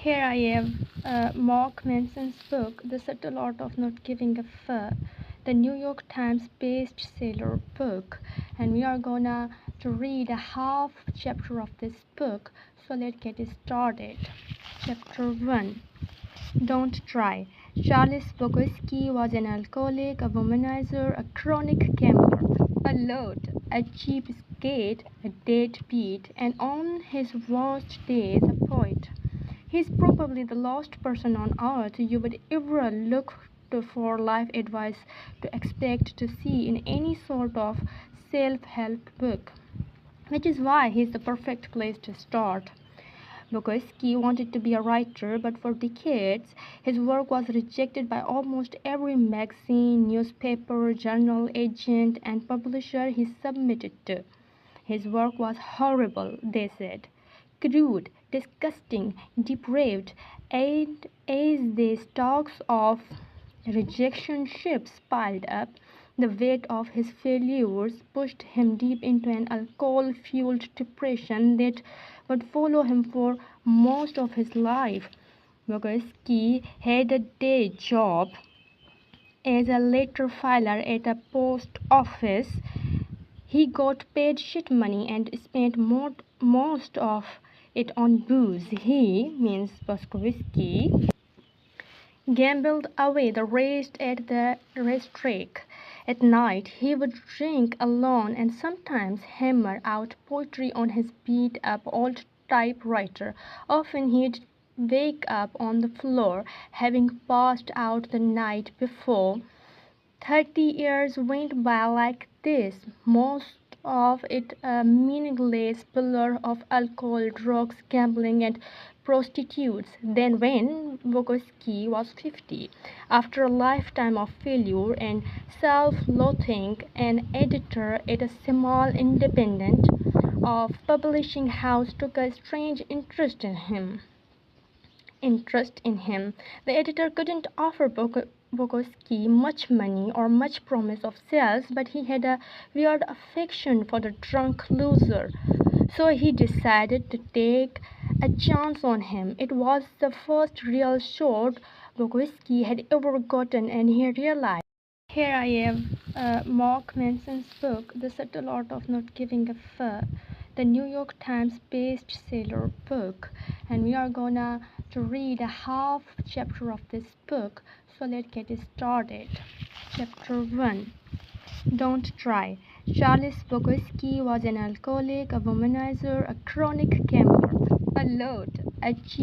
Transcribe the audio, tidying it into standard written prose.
Here I have Mark Manson's book, The Subtle Art of Not Giving a Fuck, the New York Times bestseller book, and we are gonna to read a half chapter of this book. So let's get started. Chapter 1. Don't try. Charles Bukowski was an alcoholic, a womanizer, a chronic gambler, a load, a cheapskate, a deadbeat, and on his worst days, a poet. He's probably the last person on earth you would ever look to for life advice to expect to see in any sort of self-help book, which is why he's the perfect place to start. Bukowski wanted to be a writer, but for decades his work was rejected by almost every magazine, newspaper, journal, agent, and publisher he submitted to. His work was horrible, they said, crude, disgusting, depraved, and as the stalks of rejection ships piled up, the weight of his failures pushed him deep into an alcohol-fueled depression that would follow him for most of his life. Bukowski had a day job as a letter filer at a post office. He got paid shit money and spent most of it on booze. He, means Bukowski, gambled away the rest at the racetrack. At night he would drink alone and sometimes hammer out poetry on his beat-up old typewriter. Often he'd wake up on the floor, having passed out the night before. 30 years went by like this, most of it a meaningless blur of alcohol, drugs, gambling, and prostitutes. Then, when Bukowski was 50, after a lifetime of failure and self-loathing, an editor at a small independent of publishing house took a strange interest in him. The editor couldn't offer Bukowski much money or much promise of sales, but he had a weird affection for the drunk loser. So he decided to take a chance on him. It was the first real shot Bukowski had ever gotten, and he realized. Here I have Mark Manson's book, The Subtle Art of Not Giving a Fuck, the New York Times bestseller book, and we are gonna to read a half chapter of this book. So let's get started. Chapter 1. Don't try. Charles Bukowski was an alcoholic, a womanizer, a chronic gambler, a load, a cheap